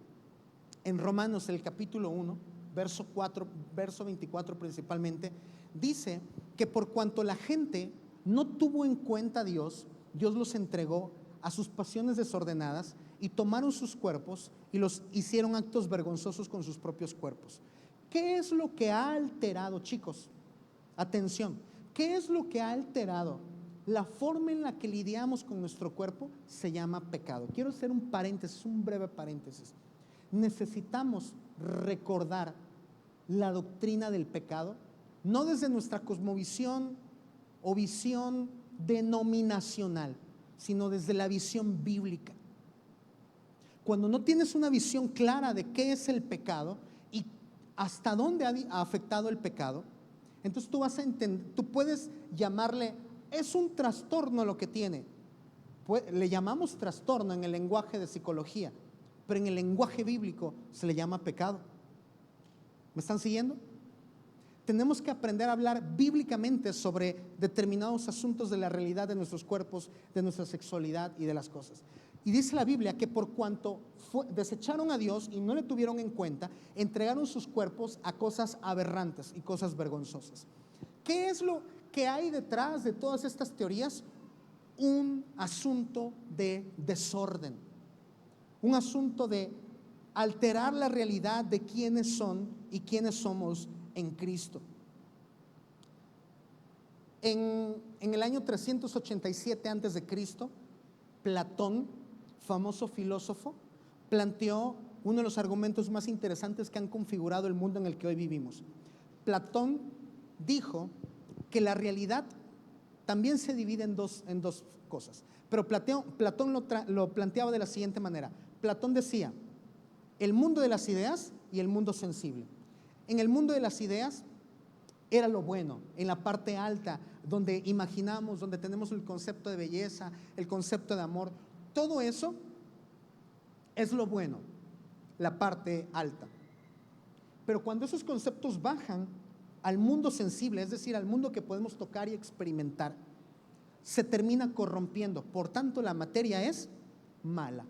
en Romanos, el capítulo 1, verso 24 principalmente, dice que por cuanto la gente no tuvo en cuenta a Dios, Dios los entregó a sus pasiones desordenadas y tomaron sus cuerpos y los hicieron actos vergonzosos con sus propios cuerpos. ¿Qué es lo que ha alterado, chicos? Atención, ¿qué es lo que ha alterado la forma en la que lidiamos con nuestro cuerpo? Se llama pecado. Quiero hacer un paréntesis, un breve paréntesis. Necesitamos recordar la doctrina del pecado, no desde nuestra cosmovisión o visión denominacional, sino desde la visión bíblica. Cuando no tienes una visión clara de qué es el pecado y hasta dónde ha afectado el pecado, entonces tú vas a entender, tú puedes llamarle, es un trastorno lo que tiene. Le llamamos trastorno en el lenguaje de psicología, pero en el lenguaje bíblico se le llama pecado. ¿Me están siguiendo? Tenemos que aprender a hablar bíblicamente sobre determinados asuntos de la realidad de nuestros cuerpos, de nuestra sexualidad y de las cosas. Y dice la Biblia que por cuanto desecharon a Dios y no le tuvieron en cuenta, entregaron sus cuerpos a cosas aberrantes y cosas vergonzosas. ¿Qué es lo que hay detrás de todas estas teorías? Un asunto de desorden, un asunto de alterar la realidad de quiénes son y quiénes somos en Cristo. En el año 387 antes de Cristo, Platón, famoso filósofo, planteó uno de los argumentos más interesantes que han configurado el mundo en el que hoy vivimos. Platón dijo que la realidad también se divide en dos cosas, pero Platón lo planteaba de la siguiente manera. Platón decía: el mundo de las ideas y el mundo sensible. En el mundo de las ideas era lo bueno, en la parte alta, donde imaginamos, donde tenemos el concepto de belleza, el concepto de amor, todo eso es lo bueno, la parte alta. Pero cuando esos conceptos bajan al mundo sensible, es decir, al mundo que podemos tocar y experimentar, se termina corrompiendo. Por tanto, la materia es mala.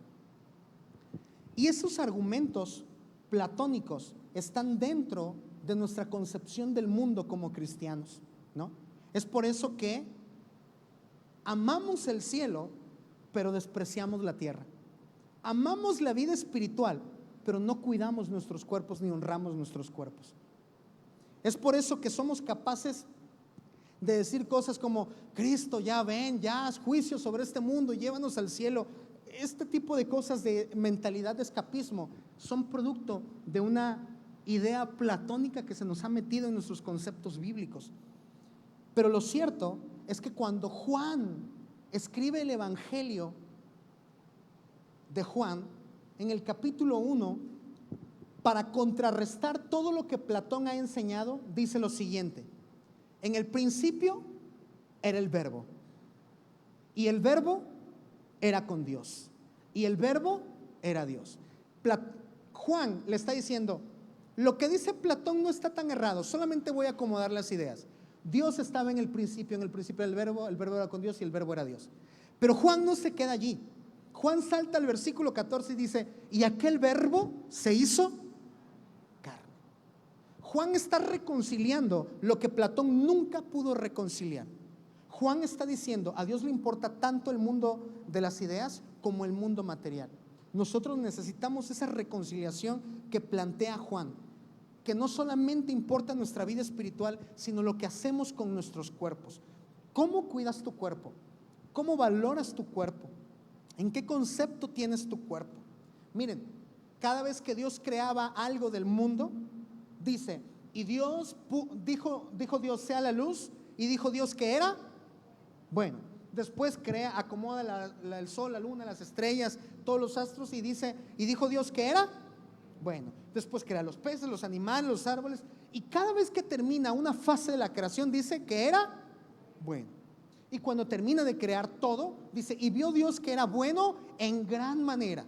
Y esos argumentos platónicos están dentro de nuestra concepción del mundo como cristianos, ¿no? Es por eso que amamos el cielo, pero despreciamos la tierra. Amamos la vida espiritual, pero no cuidamos nuestros cuerpos ni honramos nuestros cuerpos. Es por eso que somos capaces de decir cosas como: Cristo, ya ven, ya haz juicio sobre este mundo, llévanos al cielo. Este tipo de cosas de mentalidad de escapismo son producto de una idea platónica que se nos ha metido en nuestros conceptos bíblicos. Pero lo cierto es que cuando Juan escribe el Evangelio de Juan, en el capítulo 1, para contrarrestar todo lo que Platón ha enseñado, dice lo siguiente: en el principio era el verbo, y el verbo era con Dios, y el verbo era Dios. Juan le está diciendo, lo que dice Platón no está tan errado, solamente voy a acomodar las ideas. Dios estaba en el principio era el verbo era con Dios y el verbo era Dios. Pero Juan no se queda allí. Juan salta al versículo 14 y dice, y aquel verbo se hizo carne. Juan está reconciliando lo que Platón nunca pudo reconciliar. Juan está diciendo, a Dios le importa tanto el mundo de las ideas como el mundo material. Nosotros necesitamos esa reconciliación que plantea Juan, que no solamente importa nuestra vida espiritual, sino lo que hacemos con nuestros cuerpos. ¿Cómo cuidas tu cuerpo? ¿Cómo valoras tu cuerpo? ¿En qué concepto tienes tu cuerpo? Miren, cada vez que Dios creaba algo del mundo, dice, y Dios dijo Dios sea la luz, y dijo Dios que era bueno. Después acomoda el sol, la luna, las estrellas, todos los astros, y dijo Dios que era bueno. Después crea los peces, los animales, los árboles, y cada vez que termina una fase de la creación dice que era bueno. Y cuando termina de crear todo, dice, y vio Dios que era bueno en gran manera.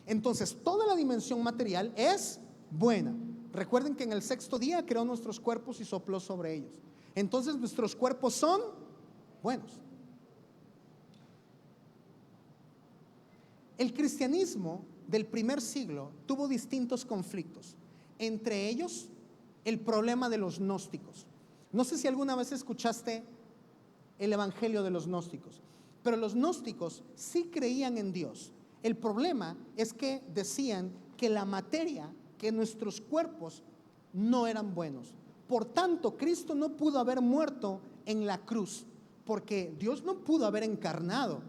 Entonces, toda la dimensión material es buena. Recuerden que en el sexto día creó nuestros cuerpos y sopló sobre ellos. Entonces, nuestros cuerpos son buenos. El cristianismo del primer siglo tuvo distintos conflictos, entre ellos el problema de los gnósticos. No sé si alguna vez escuchaste el evangelio de los gnósticos, pero los gnósticos sí creían en Dios. El problema es que decían que la materia, que nuestros cuerpos no eran buenos. Por tanto, Cristo no pudo haber muerto en la cruz, porque Dios no pudo haber encarnado,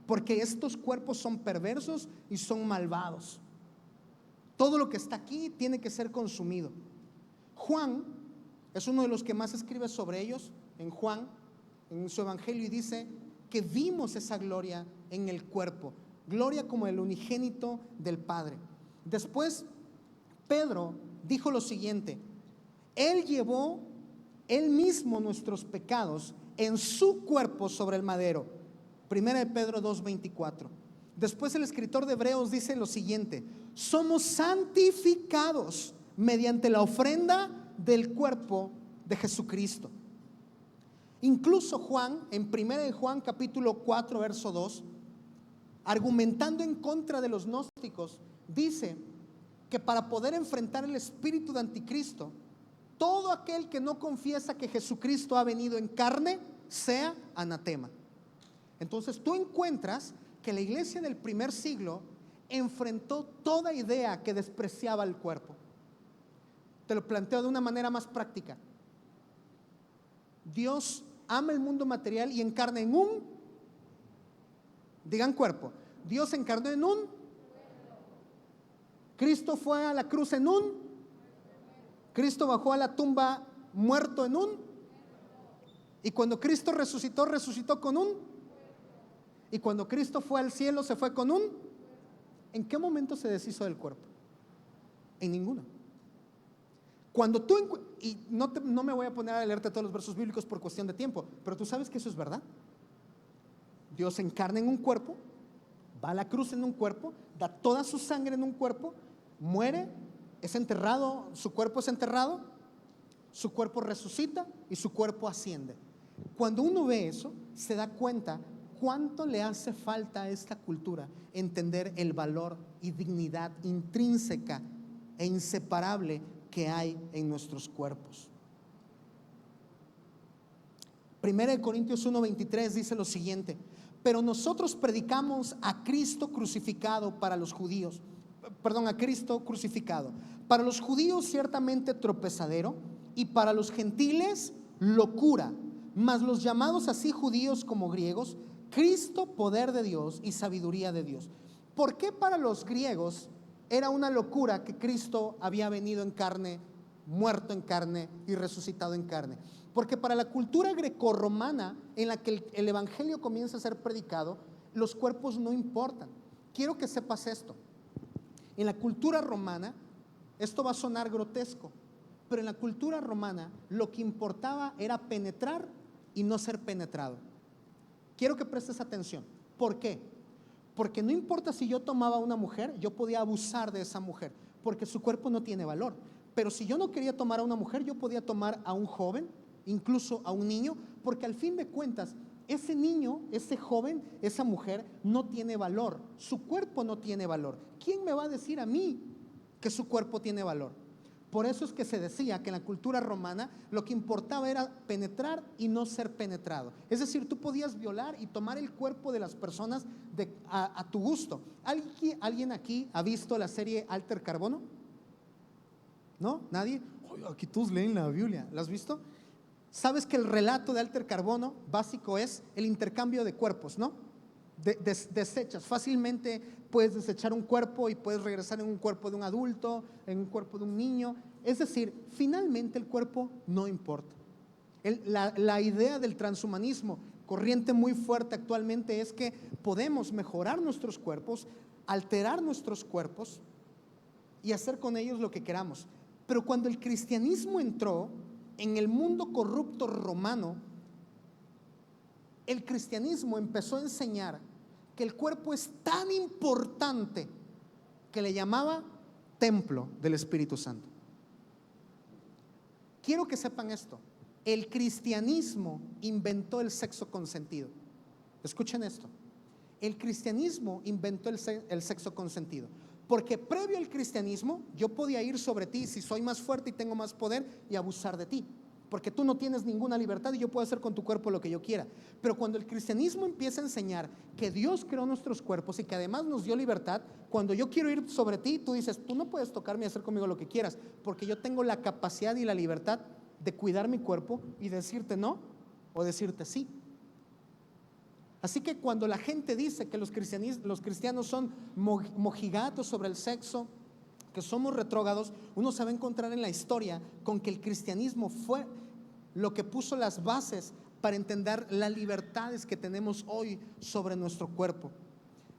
porque estos cuerpos son perversos y son malvados. Todo lo que está aquí tiene que ser consumido. Juan es uno de los que más escribe sobre ellos, en su evangelio, y dice que vimos esa gloria en el cuerpo, gloria como el unigénito del Padre. Después Pedro dijo lo siguiente: Él llevó Él mismo nuestros pecados en su cuerpo sobre el madero. Primera de Pedro 2:24. Después el escritor de Hebreos dice lo siguiente: somos santificados mediante la ofrenda del cuerpo de Jesucristo. Incluso Juan, en Primera de Juan capítulo 4 verso 2, argumentando en contra de los gnósticos, dice que para poder enfrentar el espíritu de anticristo, todo aquel que no confiesa que Jesucristo ha venido en carne sea anatema. Entonces tú encuentras que la iglesia del primer siglo enfrentó toda idea que despreciaba el cuerpo. Te lo planteo de una manera más práctica. Dios ama el mundo material y encarna en digan cuerpo. Dios encarnó en Cristo fue a la cruz en Cristo bajó a la tumba muerto en y cuando Cristo resucitó con y cuando Cristo fue al cielo se fue con ¿En qué momento se deshizo del cuerpo? En ninguno. Cuando y no me voy a poner a leerte todos los versos bíblicos por cuestión de tiempo, pero tú sabes que eso es verdad. Dios se encarna en un cuerpo, va a la cruz en un cuerpo, da toda su sangre en un cuerpo, muere, es enterrado, su cuerpo es enterrado, su cuerpo resucita y su cuerpo asciende. Cuando uno ve eso, se da cuenta cuánto le hace falta a esta cultura entender el valor y dignidad intrínseca e inseparable que hay en nuestros cuerpos. Primera de Corintios 1:23 dice lo siguiente: pero nosotros predicamos a Cristo crucificado para los judíos, a Cristo crucificado. Para los judíos ciertamente tropezadero y para los gentiles locura, mas los llamados así judíos como griegos, Cristo poder de Dios y sabiduría de Dios. ¿Por qué para los griegos era una locura que Cristo había venido en carne, muerto en carne y resucitado en carne? Porque para la cultura grecorromana en la que el evangelio comienza a ser predicado, los cuerpos no importan. Quiero que sepas esto: en la cultura romana, Esto va a sonar grotesco, pero en la cultura romana lo que importaba era penetrar y no ser penetrado. Quiero que prestes atención. ¿Por qué? Porque no importa si yo tomaba a una mujer, yo podía abusar de esa mujer, porque su cuerpo no tiene valor. Pero si yo no quería tomar a una mujer, yo podía tomar a un joven, incluso a un niño, porque al fin de cuentas, ese niño, ese joven, esa mujer no tiene valor, su cuerpo no tiene valor. ¿Quién me va a decir a mí que su cuerpo tiene valor? Por eso es que se decía que en la cultura romana lo que importaba era penetrar y no ser penetrado. Es decir, tú podías violar y tomar el cuerpo de las personas a tu gusto. ¿Alguien aquí ha visto la serie Alter Carbono? ¿No? ¿Nadie? Oye, aquí todos leen la Biblia. ¿La has visto? Sabes que el relato de Alter Carbono básico es el intercambio de cuerpos, ¿no? Desechas, fácilmente puedes desechar un cuerpo y puedes regresar en un cuerpo de un adulto, en un cuerpo de un niño. Es decir, finalmente el cuerpo no importa. La idea del transhumanismo, corriente muy fuerte actualmente, es que podemos mejorar nuestros cuerpos, alterar nuestros cuerpos y hacer con ellos lo que queramos. Pero cuando el cristianismo entró en el mundo corrupto romano, el cristianismo empezó a enseñar que el cuerpo es tan importante que le llamaba templo del Espíritu Santo. Quiero que sepan esto: el cristianismo inventó el sexo consentido. Escuchen esto: el cristianismo inventó el sexo consentido, porque previo al cristianismo yo podía ir sobre ti si soy más fuerte y tengo más poder y abusar de ti, porque tú no tienes ninguna libertad y yo puedo hacer con tu cuerpo lo que yo quiera. Pero cuando el cristianismo empieza a enseñar que Dios creó nuestros cuerpos y que además nos dio libertad, cuando yo quiero ir sobre ti, tú dices, tú no puedes tocarme y hacer conmigo lo que quieras, porque yo tengo la capacidad y la libertad de cuidar mi cuerpo y decirte no o decirte sí. Así que cuando la gente dice que los cristianos son mojigatos sobre el sexo, que somos retrógrados, uno se va a encontrar en la historia con que el cristianismo fue lo que puso las bases para entender las libertades que tenemos hoy sobre nuestro cuerpo.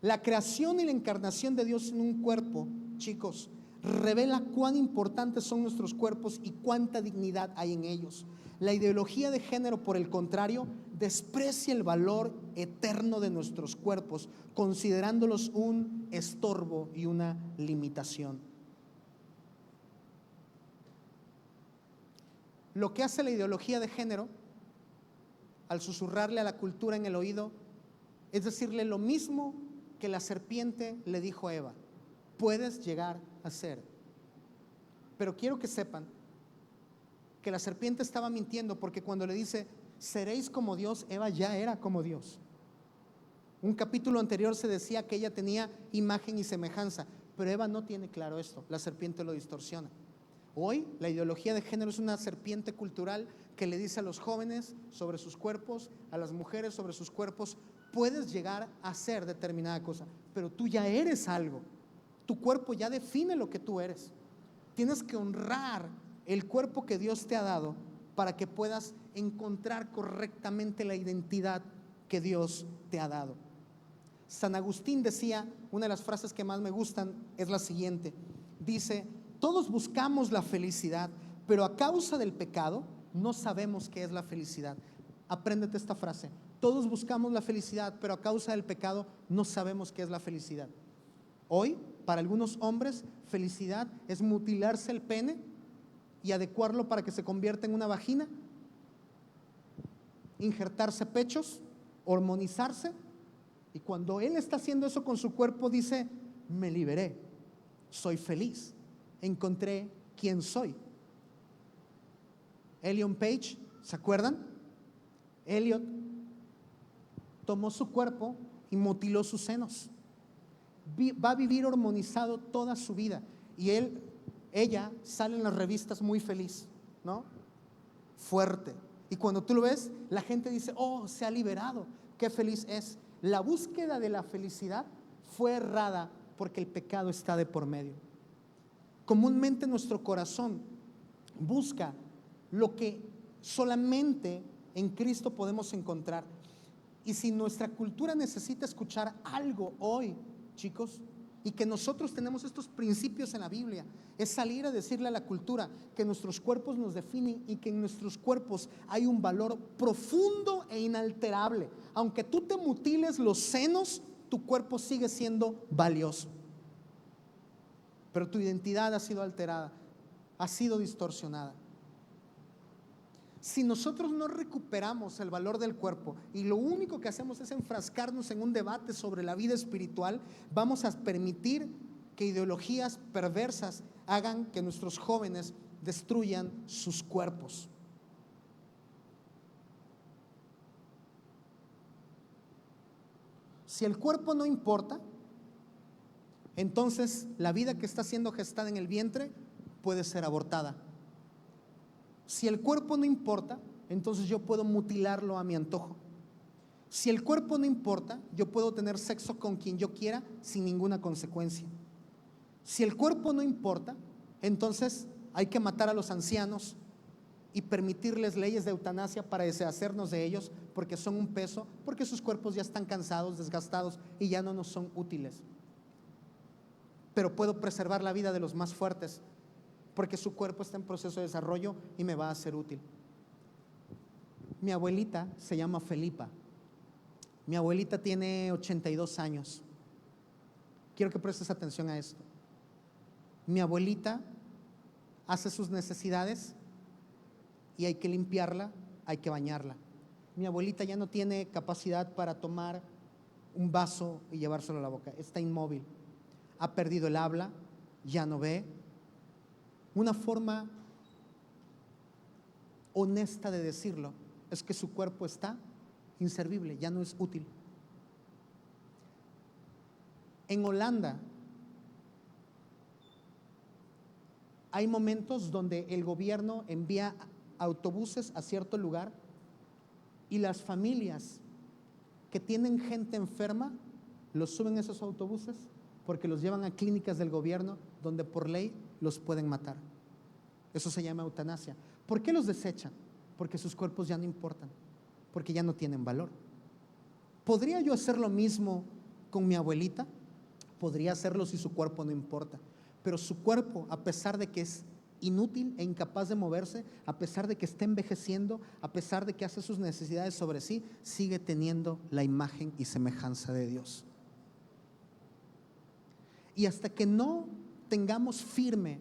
La creación y la encarnación de Dios en un cuerpo, chicos, revela cuán importantes son nuestros cuerpos y cuánta dignidad hay en ellos. La ideología de género, por el contrario, desprecia el valor eterno de nuestros cuerpos, considerándolos un estorbo y una limitación. Lo que hace la ideología de género, al susurrarle a la cultura en el oído, es decirle lo mismo que la serpiente le dijo a Eva: puedes llegar a ser. Pero quiero que sepan que la serpiente estaba mintiendo, porque cuando le dice seréis como Dios, Eva ya era como Dios. Un capítulo anterior se decía que ella tenía imagen y semejanza, pero Eva no tiene claro esto, la serpiente lo distorsiona. Hoy la ideología de género es una serpiente cultural que le dice a los jóvenes sobre sus cuerpos, a las mujeres sobre sus cuerpos: puedes llegar a ser determinada cosa, pero tú ya eres algo, tu cuerpo ya define lo que tú eres. Tienes que honrar el cuerpo que Dios te ha dado para que puedas encontrar correctamente la identidad que Dios te ha dado. San Agustín decía, una de las frases que más me gustan es la siguiente, dice: todos buscamos la felicidad, pero a causa del pecado no sabemos qué es la felicidad. Apréndete esta frase: todos buscamos la felicidad, pero a causa del pecado no sabemos qué es la felicidad. Hoy, para algunos hombres, felicidad es mutilarse el pene y adecuarlo para que se convierta en una vagina, injertarse pechos, hormonizarse, y cuando él está haciendo eso con su cuerpo dice: me liberé, soy feliz, encontré quién soy. Ellen Page, ¿se acuerdan? Elliot tomó su cuerpo y mutiló sus senos. Va a vivir hormonizado toda su vida, y ella sale en las revistas muy feliz, ¿no? Fuerte. Y cuando tú lo ves, la gente dice: oh, se ha liberado, qué feliz es. La búsqueda de la felicidad fue errada porque el pecado está de por medio. Comúnmente nuestro corazón busca lo que solamente en Cristo podemos encontrar. Y si nuestra cultura necesita escuchar algo hoy, chicos, y que nosotros tenemos estos principios en la Biblia, es salir a decirle a la cultura que nuestros cuerpos nos definen y que en nuestros cuerpos hay un valor profundo e inalterable. Aunque tú te mutiles los senos, tu cuerpo sigue siendo valioso, pero tu identidad ha sido alterada, ha sido distorsionada. Si nosotros no recuperamos el valor del cuerpo y lo único que hacemos es enfrascarnos en un debate sobre la vida espiritual, vamos a permitir que ideologías perversas hagan que nuestros jóvenes destruyan sus cuerpos. Si el cuerpo no importa, entonces la vida que está siendo gestada en el vientre puede ser abortada. Si el cuerpo no importa, entonces yo puedo mutilarlo a mi antojo. Si el cuerpo no importa, yo puedo tener sexo con quien yo quiera sin ninguna consecuencia. Si el cuerpo no importa, entonces hay que matar a los ancianos y permitirles leyes de eutanasia para deshacernos de ellos, porque son un peso, porque sus cuerpos ya están cansados, desgastados y ya no nos son útiles. Pero puedo preservar la vida de los más fuertes, porque su cuerpo está en proceso de desarrollo y me va a ser útil. Mi abuelita se llama Felipa. Mi abuelita tiene 82 años. Quiero que prestes atención a esto. Mi abuelita hace sus necesidades y hay que limpiarla, hay que bañarla. Mi abuelita ya no tiene capacidad para tomar un vaso y llevárselo a la boca. Está inmóvil. Ha perdido el habla, ya no ve. Una forma honesta de decirlo es que su cuerpo está inservible, ya no es útil. En Holanda hay momentos donde el gobierno envía autobuses a cierto lugar y las familias que tienen gente enferma los suben a esos autobuses porque los llevan a clínicas del gobierno donde por ley los pueden matar. Eso se llama eutanasia. ¿Por qué los desechan? Porque sus cuerpos ya no importan, porque ya no tienen valor. ¿Podría yo hacer lo mismo con mi abuelita? Podría hacerlo si su cuerpo no importa, pero su cuerpo, a pesar de que es inútil e incapaz de moverse, a pesar de que está envejeciendo, a pesar de que hace sus necesidades sobre sí, sigue teniendo la imagen y semejanza de Dios. Y hasta que no tengamos firme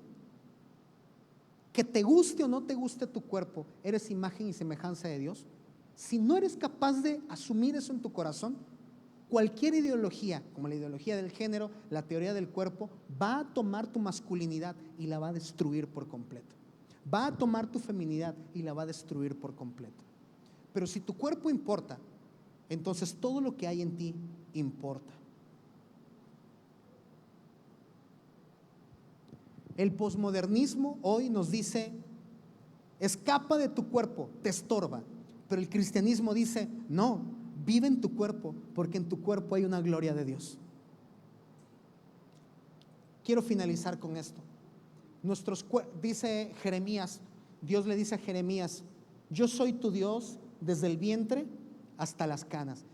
que te guste o no te guste tu cuerpo, eres imagen y semejanza de Dios, si no eres capaz de asumir eso en tu corazón, cualquier ideología, como la ideología del género, la teoría del cuerpo, va a tomar tu masculinidad y la va a destruir por completo. Va a tomar tu feminidad y la va a destruir por completo. Pero si tu cuerpo importa, entonces todo lo que hay en ti importa. El posmodernismo hoy nos dice: escapa de tu cuerpo, te estorba. Pero el cristianismo dice: no, vive en tu cuerpo, porque en tu cuerpo hay una gloria de Dios. Quiero finalizar con esto. Dice Jeremías, Dios le dice a Jeremías: yo soy tu Dios desde el vientre hasta las canas.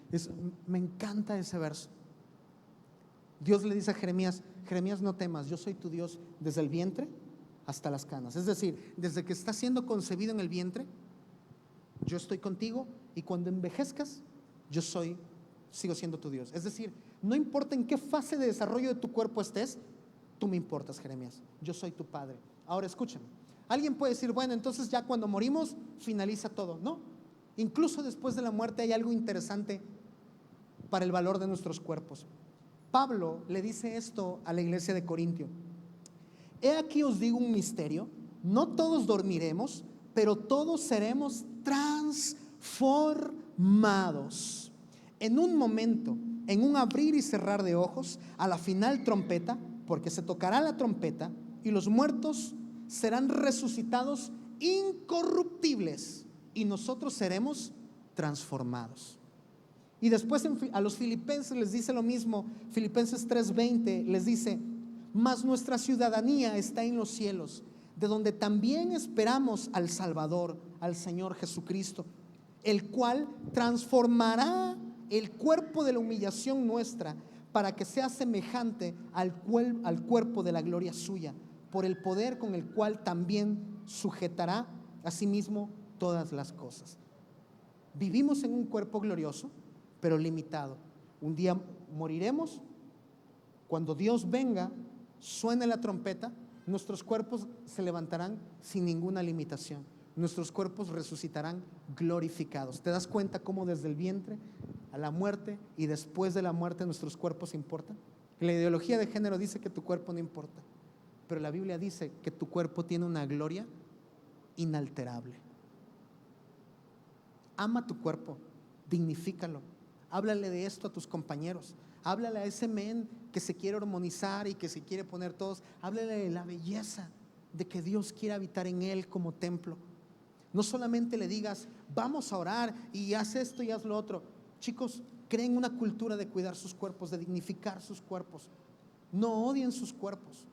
Me encanta ese verso. Dios le dice a Jeremías: Jeremías, no temas, yo soy tu Dios desde el vientre hasta las canas. Es decir, desde que estás siendo concebido en el vientre, yo estoy contigo, y cuando envejezcas, sigo siendo tu Dios. Es decir, no importa en qué fase de desarrollo de tu cuerpo estés, tú me importas, Jeremías. Yo soy tu padre. Ahora escúchame. Alguien puede decir: bueno, entonces ya cuando morimos finaliza todo. No, incluso después de la muerte hay algo interesante para el valor de nuestros cuerpos. Pablo le dice esto a la iglesia de Corintio: he aquí os digo un misterio, no todos dormiremos, pero todos seremos transformados. En un momento, en un abrir y cerrar de ojos, a la final trompeta, porque se tocará la trompeta y los muertos serán resucitados incorruptibles y nosotros seremos transformados. Y después a los filipenses les dice lo mismo. Filipenses 3:20 les dice: mas nuestra ciudadanía está en los cielos, de donde también esperamos al Salvador, al Señor Jesucristo, el cual transformará el cuerpo de la humillación nuestra para que sea semejante al cuerpo de la gloria suya, por el poder con el cual también sujetará a sí mismo todas las cosas. Vivimos en un cuerpo glorioso, pero limitado. Un día moriremos. Cuando Dios venga, suene la trompeta, nuestros cuerpos se levantarán sin ninguna limitación. Nuestros cuerpos resucitarán glorificados. ¿Te das cuenta cómo desde el vientre a la muerte y después de la muerte nuestros cuerpos importan? La ideología de género dice que tu cuerpo no importa, pero la Biblia dice que tu cuerpo tiene una gloria inalterable. Ama tu cuerpo, dignifícalo. Háblale de esto a tus compañeros. Háblale a ese men que se quiere hormonizar y que se quiere poner todos. Háblale de la belleza de que Dios quiere habitar en él como templo. No solamente le digas, vamos a orar y haz esto y haz lo otro. Chicos, creen una cultura de cuidar sus cuerpos, de dignificar sus cuerpos. No odien sus cuerpos.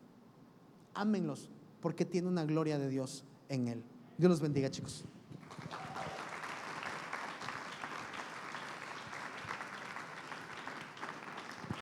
Ámenlos porque tiene una gloria de Dios en él. Dios los bendiga, chicos.